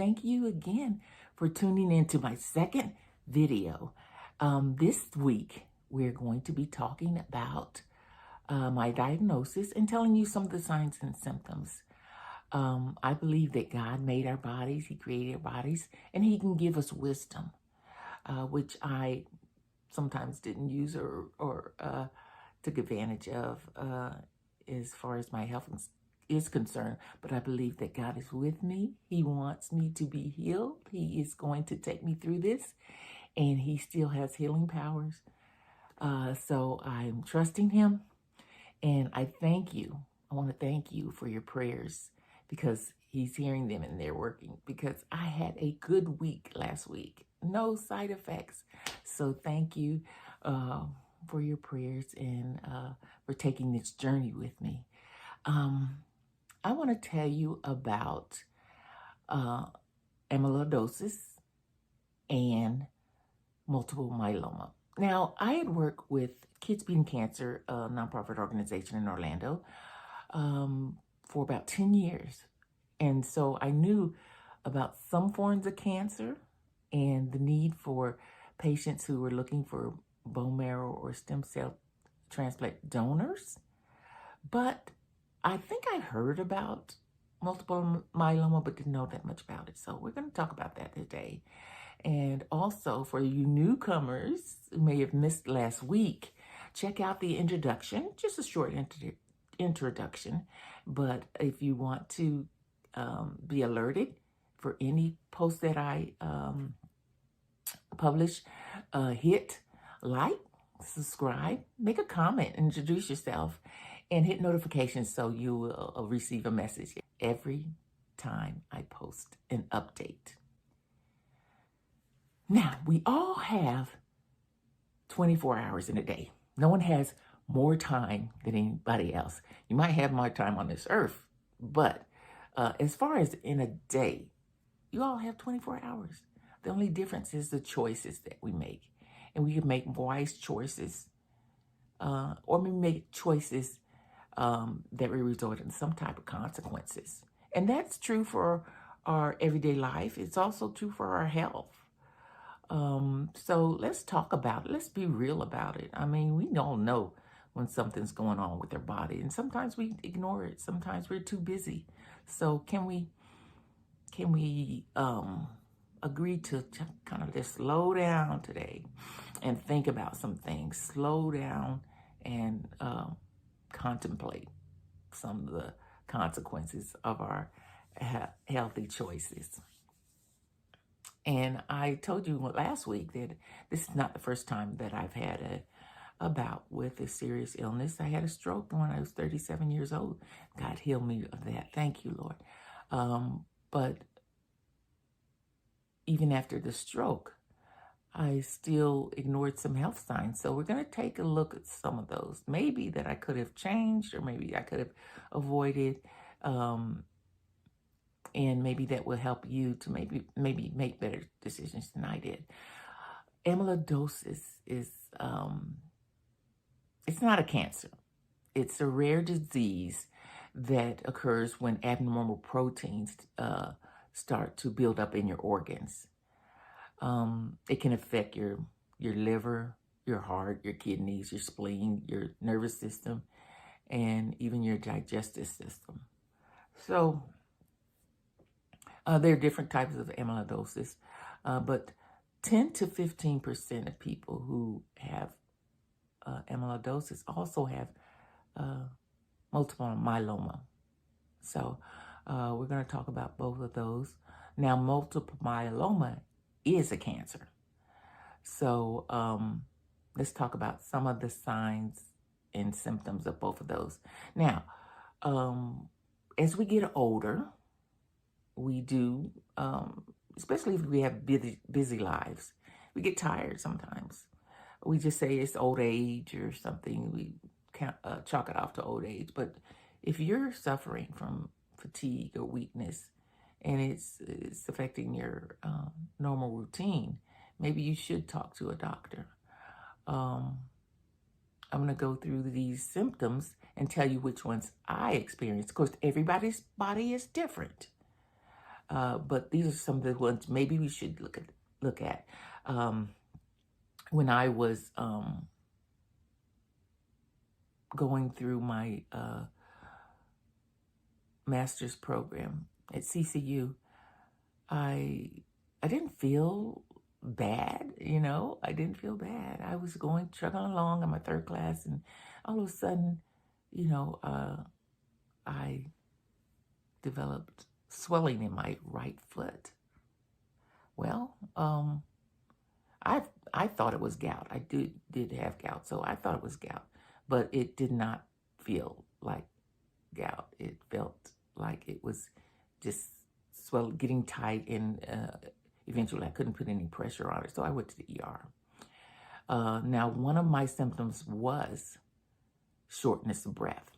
thank you again for tuning into my second video. This week, we're going to be talking about my diagnosis and telling you some of the signs and symptoms. I believe that God made our bodies, He created our bodies, and He can give us wisdom, which I sometimes didn't use or took advantage of as far as my health is concerned. But I believe that God is with me. He wants me to be healed. He is going to take me through this, and He still has healing powers. So I'm trusting Him, and I thank you. I want to thank you for your prayers, because He's hearing them and they're working, because I had a good week last week. No side effects. So thank you for your prayers and for taking this journey with me. I want to tell you about amyloidosis and multiple myeloma. Now, I had worked with Kids Beating Cancer, a nonprofit organization in Orlando, for about 10 years. And so I knew about some forms of cancer and the need for patients who were looking for bone marrow or stem cell transplant donors. But I think I heard about multiple myeloma, but didn't know that much about it. So we're going to talk about that today. And also, for you newcomers who may have missed last week, check out the introduction, just a short introduction. But if you want to be alerted for any post that I publish, hit like, subscribe, make a comment, introduce yourself, and hit notifications so you will receive a message every time I post an update. Now, we all have 24 hours in a day. No one has more time than anybody else. You might have more time on this earth, but as far as in a day, you all have 24 hours. The only difference is the choices that we make. And we can make wise choices, or we make choices that will result in some type of consequences. And that's true for our everyday life. It's also true for our health. So let's talk about it. Let's be real about it. I mean, we don't know when something's going on with our body, and sometimes we ignore it. Sometimes we're too busy. So can we agree to kind of just slow down today and think about some things? Slow down and contemplate some of the consequences of our healthy choices. And I told you last week that this is not the first time that I've had a bout with a serious illness. I had a stroke when I was 37 years old. God healed me of that. Thank you, Lord. But even after the stroke, I still ignored some health signs. So we're going to take a look at some of those. Maybe that I could have changed, or maybe I could have avoided. And maybe that will help you to maybe make better decisions than I did. Amyloidosis is, it's not a cancer. It's a rare disease that occurs when abnormal proteins start to build up in your organs. It can affect your liver, your heart, your kidneys, your spleen, your nervous system, and even your digestive system. So there are different types of amyloidosis, but 10 to 15% of people who have amyloidosis also have multiple myeloma. So we're going to talk about both of those. Now, multiple myeloma is a cancer. So let's talk about some of the signs and symptoms of both of those. Now, as we get older, we do, especially if we have busy lives, we get tired sometimes. We just say it's old age or something. We can't chalk it off to old age. But if you're suffering from fatigue or weakness, and it's affecting your normal routine, maybe you should talk to a doctor. I'm going to go through these symptoms and tell you which ones I experienced. Of course, everybody's body is different. But these are some of the ones maybe we should look at. When I was going through my master's program at CCU, I didn't feel bad, I didn't feel bad. I was chugging along in my third class, and all of a sudden, I developed swelling in my right foot. Well, I thought it was gout. I did have gout, so I thought it was gout, but it did not feel like gout. It felt like it was just getting tight, and eventually I couldn't put any pressure on it, so I went to the ER. Now, one of my symptoms was shortness of breath,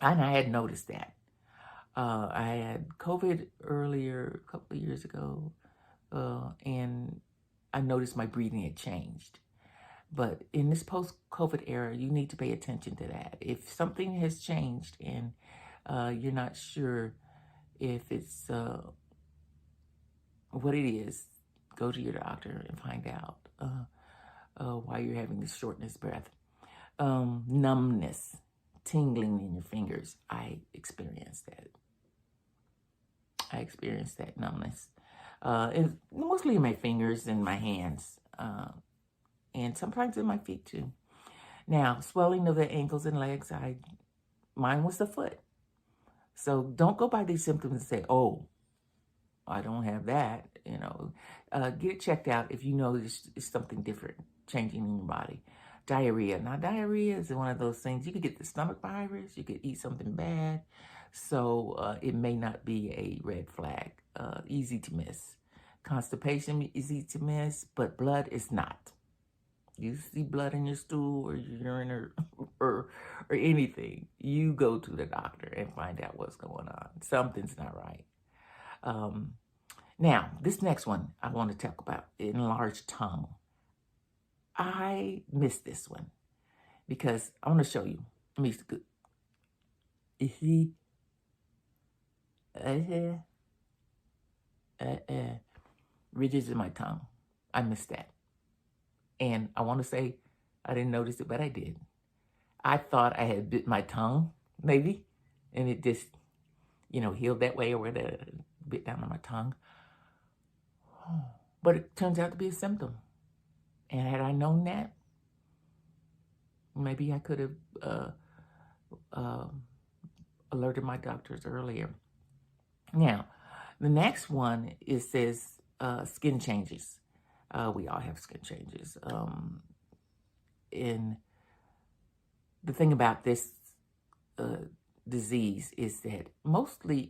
and I had noticed that. I had COVID earlier, a couple of years ago, and I noticed my breathing had changed. But in this post-COVID era, you need to pay attention to that. If something has changed and you're not sure if it's what it is, go to your doctor and find out why you're having this shortness of breath. Numbness, tingling in your fingers. I experienced that. Numbness. And mostly in my fingers and my hands. And sometimes in my feet too. Now, swelling of the ankles and legs, mine was the foot. So don't go by these symptoms and say, oh, I don't have that, Get it checked out if you know there's something different changing in your body. Diarrhea. Now, diarrhea is one of those things. You could get the stomach virus. You could eat something bad. So it may not be a red flag. Easy to miss. Constipation is easy to miss, but blood is not. You see blood in your stool or your urine or anything, you go to the doctor and find out what's going on. Something's not right. Now, this next one I want to talk about, enlarged tongue. I missed this one because I want to show you. Let me see. You see? Ridges in my tongue. I missed that. And I want to say I didn't notice it, but I did. I thought I had bit my tongue, maybe, and it just, healed that way, or whether bit down on my tongue. But it turns out to be a symptom. And had I known that, maybe I could have alerted my doctors earlier. Now, the next one, it says skin changes. We all have skin changes. And the thing about this disease is that mostly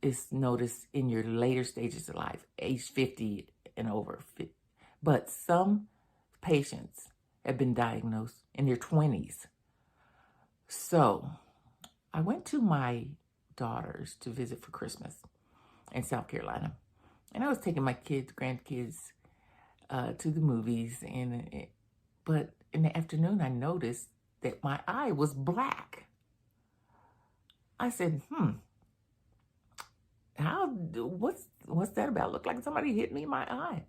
it's noticed in your later stages of life, age 50 and over. But some patients have been diagnosed in their 20s. So I went to my daughters to visit for Christmas in South Carolina. And I was taking my grandkids to the movies. But in the afternoon, I noticed that my eye was black. I said, what's that about? Looked like somebody hit me in my eye.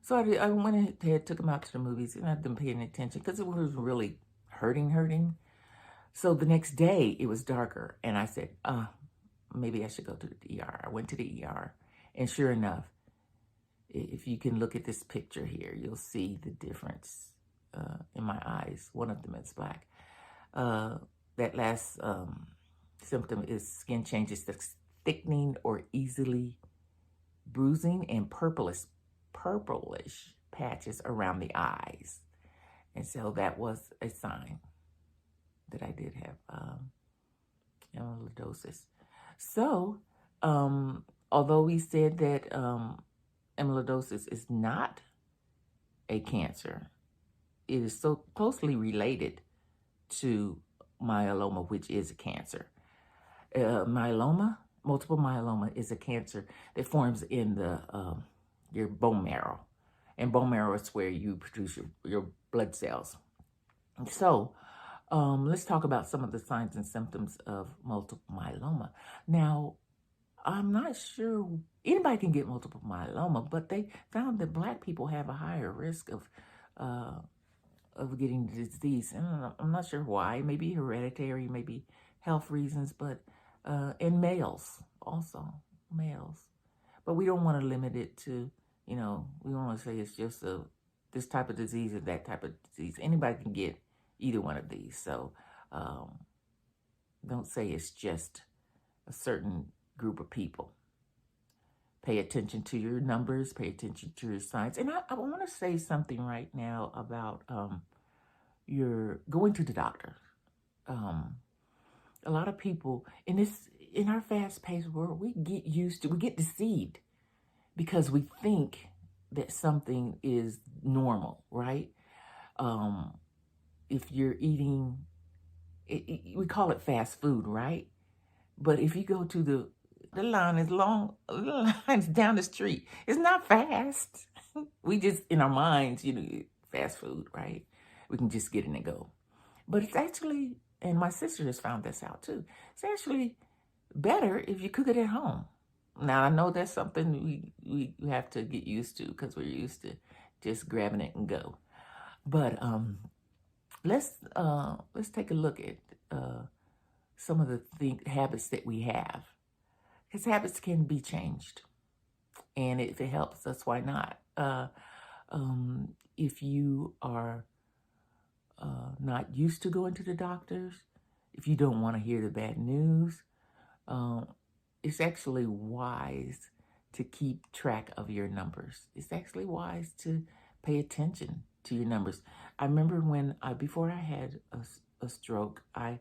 So I went ahead, took them out to the movies, and I've been paying attention because it was really hurting. So the next day, it was darker, and I said, maybe I should go to the ER. I went to the ER, and sure enough, if you can look at this picture here, you'll see the difference in my eyes. One of them is black. That last symptom is skin changes that's thickening or easily bruising and purplish patches around the eyes. And so that was a sign that I did have amyloidosis. So, although we said that amyloidosis is not a cancer, it is so closely related to myeloma, which is a cancer. Multiple myeloma is a cancer that forms in your bone marrow. And bone marrow is where you produce your blood cells. So let's talk about some of the signs and symptoms of multiple myeloma. Now, I'm not sure anybody can get multiple myeloma, but they found that Black people have a higher risk of getting the disease. And I'm not sure why. Maybe hereditary, maybe health reasons, but and males also, males. But we don't want to limit it to, we don't want to say it's just this type of disease or that type of disease. Anybody can get either one of these. So don't say it's just a certain group of people. Pay attention to your numbers, pay attention to your signs. And I want to say something right now about your going to the doctor. A lot of people in our fast-paced world, we get deceived because we think that something is normal, right? If you're eating, we call it fast food, right? But if you go to the line is long, the line's down the street. It's not fast. We just, in our minds, fast food, right? We can just get in and go. But it's actually, and my sister has found this out too, it's actually better if you cook it at home. Now, I know that's something we have to get used to because we're used to just grabbing it and go. But let's take a look at some of the habits that we have. Because habits can be changed. And if it helps us, why not? If you are not used to going to the doctors, if you don't want to hear the bad news, it's actually wise to keep track of your numbers. It's actually wise to pay attention to your numbers. I remember when before I had a stroke, I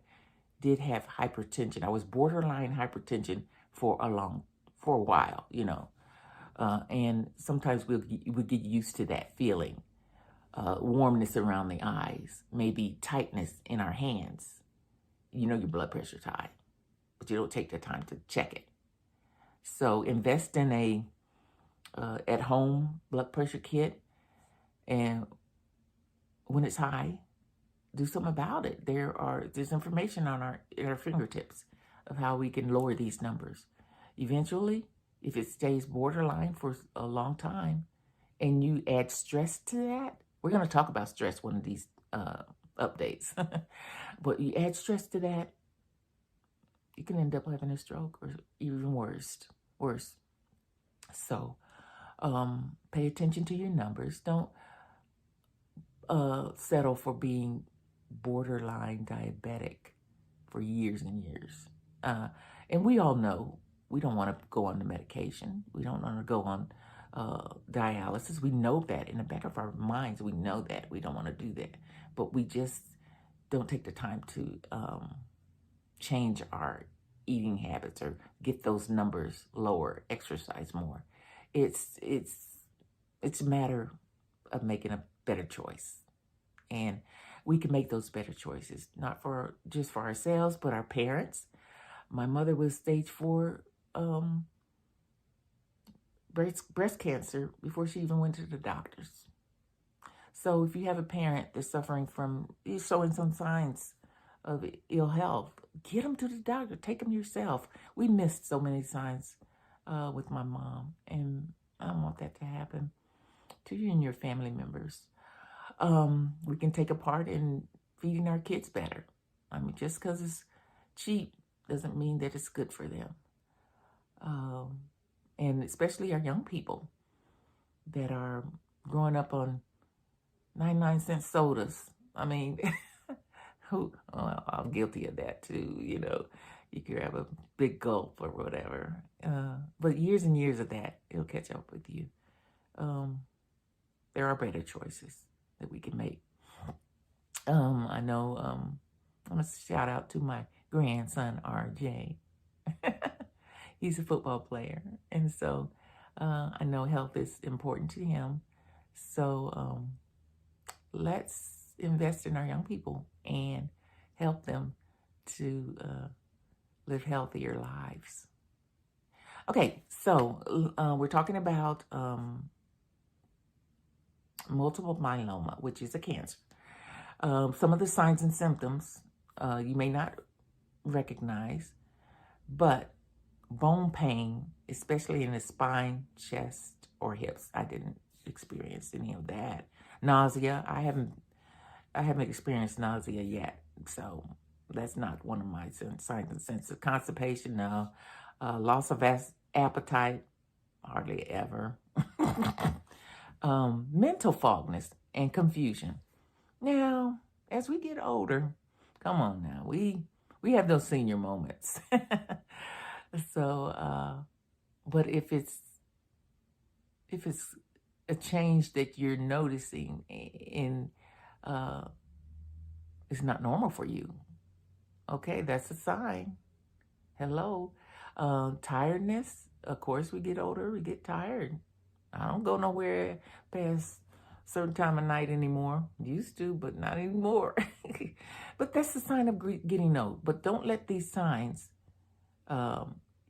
did have hypertension. I was borderline hypertension for a while, and sometimes we get used to that feeling. Warmness around the eyes, maybe tightness in our hands. Your blood pressure's high, but you don't take the time to check it. So invest in a at-home blood pressure kit, and when it's high, do something about it. There's information on our fingertips of how we can lower these numbers. Eventually, if it stays borderline for a long time, and you add stress to that, we're going to talk about stress one of these updates. But you add stress to that, you can end up having a stroke or even worse. So pay attention to your numbers. Don't settle for being borderline diabetic for years and years. And we all know we don't want to go on the medication. We don't want to go on dialysis. We know that in the back of our minds. We know that we don't want to do that, but we just don't take the time to change our eating habits or get those numbers lower, exercise more. It's a matter of making a better choice, and we can make those better choices, not just for ourselves, but our parents. My mother was stage 4 breast cancer before she even went to the doctors. So if you have a parent that's showing some signs of ill health, get them to the doctor. Take them yourself. We missed so many signs with my mom, and I don't want that to happen to you and your family members. We can take a part in feeding our kids better. I mean, just because it's cheap doesn't mean that it's good for them. And especially our young people that are growing up on 99-cent sodas. I mean, I'm guilty of that too, You grab a big gulp or whatever. But years and years of that, it'll catch up with you. There are better choices that we can make. I know I'm going to shout out to my grandson, RJ. He's a football player. And so I know health is important to him. So let's invest in our young people and help them to live healthier lives. Okay, so we're talking about multiple myeloma, which is a cancer. Some of the signs and symptoms you may not recognize, but bone pain, especially in the spine, chest, or hips. I didn't experience any of that. Nausea, I haven't experienced nausea yet, so that's not one of my signs and symptoms. Constipation, no. Loss of appetite, hardly ever. Mental fogness and confusion. Now, as we get older, come on now, we have those senior moments. So, but if it's a change that you're noticing in, it's not normal for you. Okay, that's a sign. Hello. Tiredness. Of course, we get older, we get tired. I don't go nowhere past a certain time of night anymore. Used to, but not anymore. But that's a sign of getting old. But don't let these signs,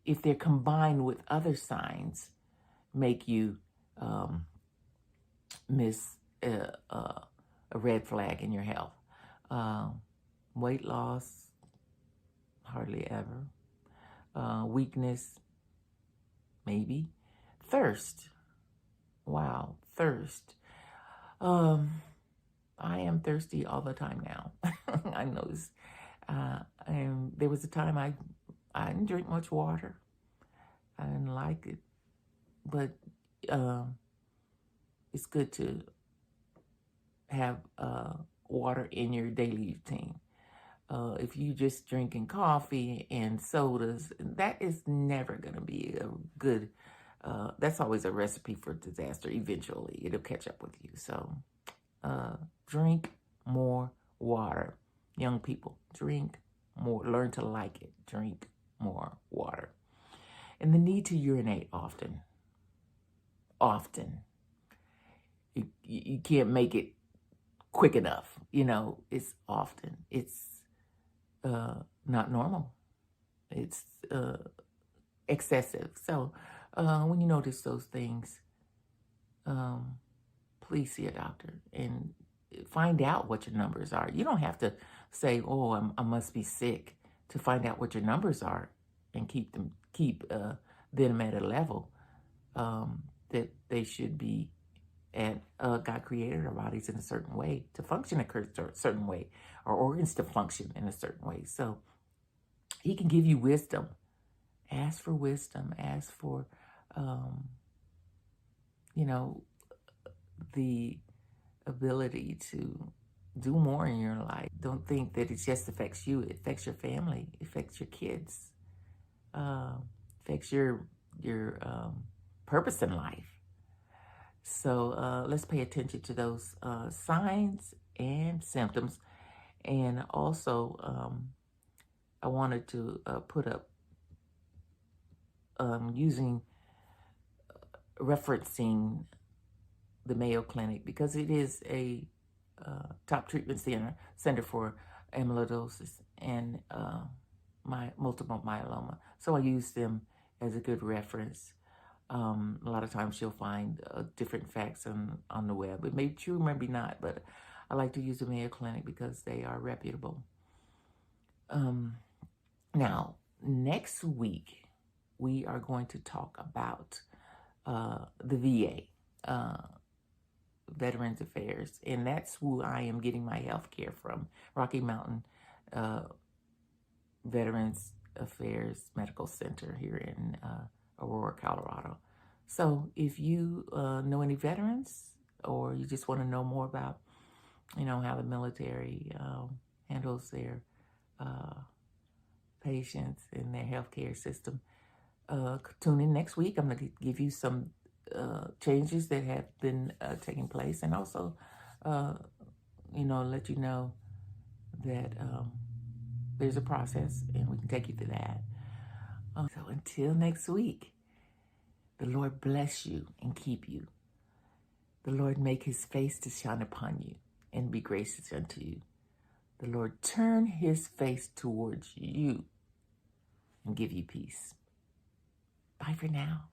if they're combined with other signs, make you miss a red flag in your health. Weight loss, hardly ever. Weakness, maybe. Thirst. Wow, thirst. I am thirsty all the time now. I noticed. And there was a time I didn't drink much water. I didn't like it. But it's good to have water in your daily routine. If you just drinking coffee and sodas, that is never going to be a good, that's always a recipe for disaster. Eventually, it'll catch up with you. So drink more water. Young people, drink more. Learn to like it. Drink more water. And the need to urinate often. Often. You can't make it quick enough. It's often. It's not normal. It's excessive. So when you notice those things, please see a doctor and find out what your numbers are. You don't have to say, "Oh, I must be sick," to find out what your numbers are and keep them at a level that they should be at. God created our bodies in a certain way to function a certain way, our organs to function in a certain way. So He can give you wisdom. Ask for wisdom. Ask for, the ability to do more in your life. Don't think that it just affects you. It affects your family. It affects your kids. Affects your purpose in life. So let's pay attention to those signs and symptoms. And also, I wanted to put up referencing the Mayo Clinic, because it is a top treatment center for amyloidosis and multiple myeloma. So I use them as a good reference. A lot of times you'll find different facts on the web. It may be true, maybe not, but I like to use the Mayo Clinic because they are reputable. Now, next week, we are going to talk about the VA, Veterans Affairs, and that's who I am getting my health care from, Rocky Mountain Veterans Affairs Medical Center here in Aurora, Colorado. So if you know any veterans, or you just want to know more about, how the military handles their patients in their healthcare system, tune in next week. I'm going to give you some changes that have been taking place, and also, let you know that there's a process, and we can take you through that. So until next week, the Lord bless you and keep you. The Lord make His face to shine upon you and be gracious unto you. The Lord turn His face towards you and give you peace. Bye for now.